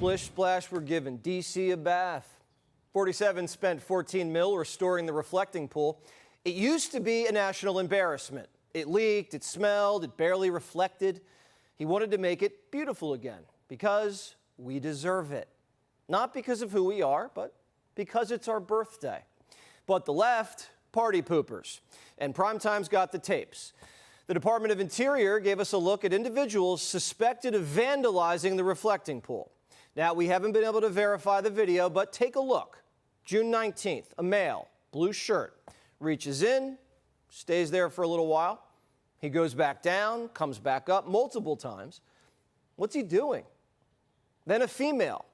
Splish splash, we're giving D.C. a bath. 47 spent $14 million restoring the reflecting pool. It used to be a national embarrassment. It leaked, it smelled, it barely reflected. He wanted to make it beautiful again because we deserve it. Not because of who we are, but because it's our birthday. But the left, party poopers. And Primetime's got the tapes. The Department of Interior gave us a look at individuals suspected of vandalizing the reflecting pool. Now, we haven't been able to verify the video, but take a look. June 19th, a male, blue shirt, reaches in, stays there for a little while. He goes back down, comes back up multiple times. What's he doing? Then a female,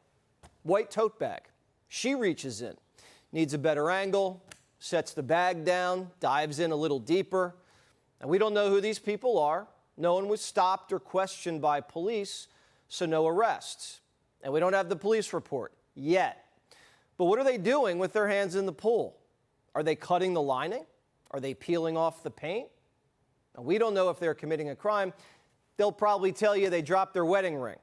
white tote bag. She reaches in, needs a better angle, sets the bag down, dives in a little deeper. And we don't know who these people are. No one was stopped or questioned by police, so no arrests. And we don't have the police report yet. But what are they doing with their hands in the pool? Are they cutting the lining? Are they peeling off the paint? Now, we don't know if they're committing a crime. They'll probably tell you they dropped their wedding ring.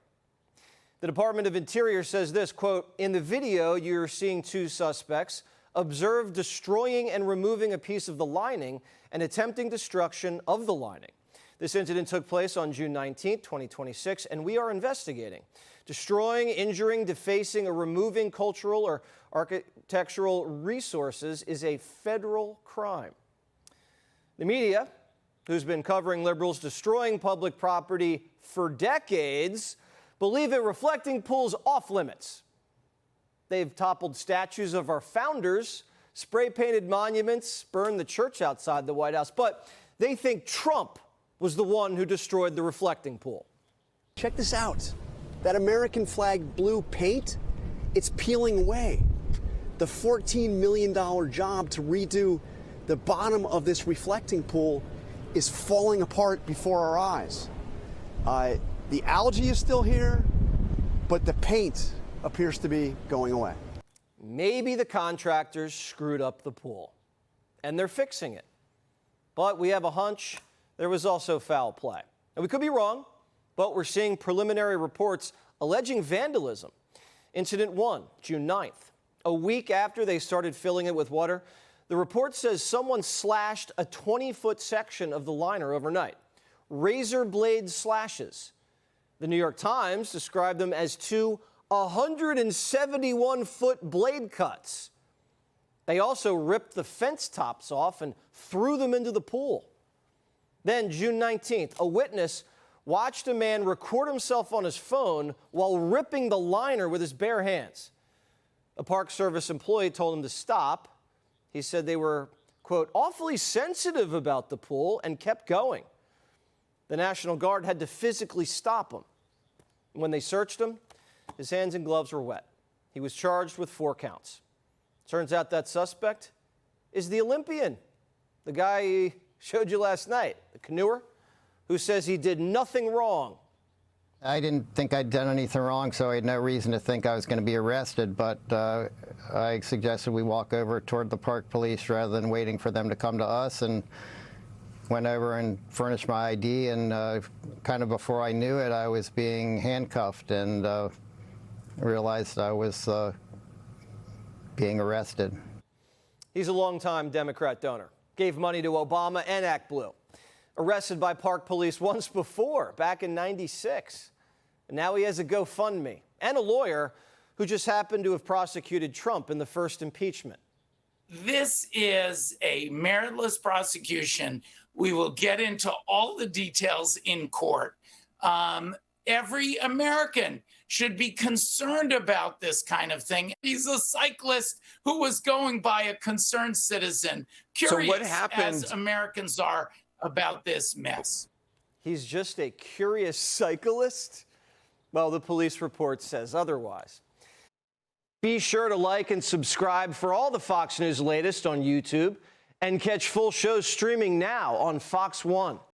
The Department of Interior says this, quote, "In the video, you're seeing two suspects observed destroying and removing a piece of the lining and attempting destruction of the lining. This incident took place on June 19, 2026, and we are investigating. Destroying, injuring, defacing, or removing cultural or architectural resources is a federal crime." The media, who's been covering liberals destroying public property for decades, believe that reflecting pools off limits. They've toppled statues of our founders, spray-painted monuments, burned the church outside the White House, but they think Trump was the one who destroyed the reflecting pool. Check this out. That American flag blue paint, it's peeling away. The $14 million job to redo the bottom of this reflecting pool is falling apart before our eyes. The algae is still here, but the paint appears to be going away. Maybe the contractors screwed up the pool, and they're fixing it. But we have a hunch there was also foul play. And we could be wrong, but we're seeing preliminary reports alleging vandalism. Incident 1, June 9th. A week after they started filling it with water, the report says someone slashed a 20-foot section of the liner overnight. Razor blade slashes. The New York Times described them as two 171-foot blade cuts. They also ripped the fence tops off and threw them into the pool. Then, June 19th, a witness watched a man record himself on his phone while ripping the liner with his bare hands. A Park Service employee told him to stop. He said they were, quote, awfully sensitive about the pool and kept going. The National Guard had to physically stop him. When they searched him, his hands and gloves were wet. He was charged with 4 counts. Turns out that suspect is the Olympian, the guy he showed you last night, the canoer, who says he did nothing wrong. I didn't think I'd done anything wrong, so I had no reason to think I was going to be arrested, but I suggested we walk over toward the park police rather than waiting for them to come to us, and went over and furnished my ID, and kind of before I knew it, I was being handcuffed, and realized I was being arrested. He's a longtime Democrat donor. Gave money to Obama and ActBlue. Arrested by park police once before, back in '96. And now he has a GoFundMe and a lawyer who just happened to have prosecuted Trump in the first impeachment. This is a meritless prosecution. We will get into all the details in court. Every American should be concerned about this kind of thing. He's a cyclist who was going by a concerned citizen, curious, so what happened, as Americans are about this mess. He's just a curious cyclist? Well, the police report says otherwise. Be sure to like and subscribe for all the Fox News latest on YouTube, and catch full shows streaming now on Fox One.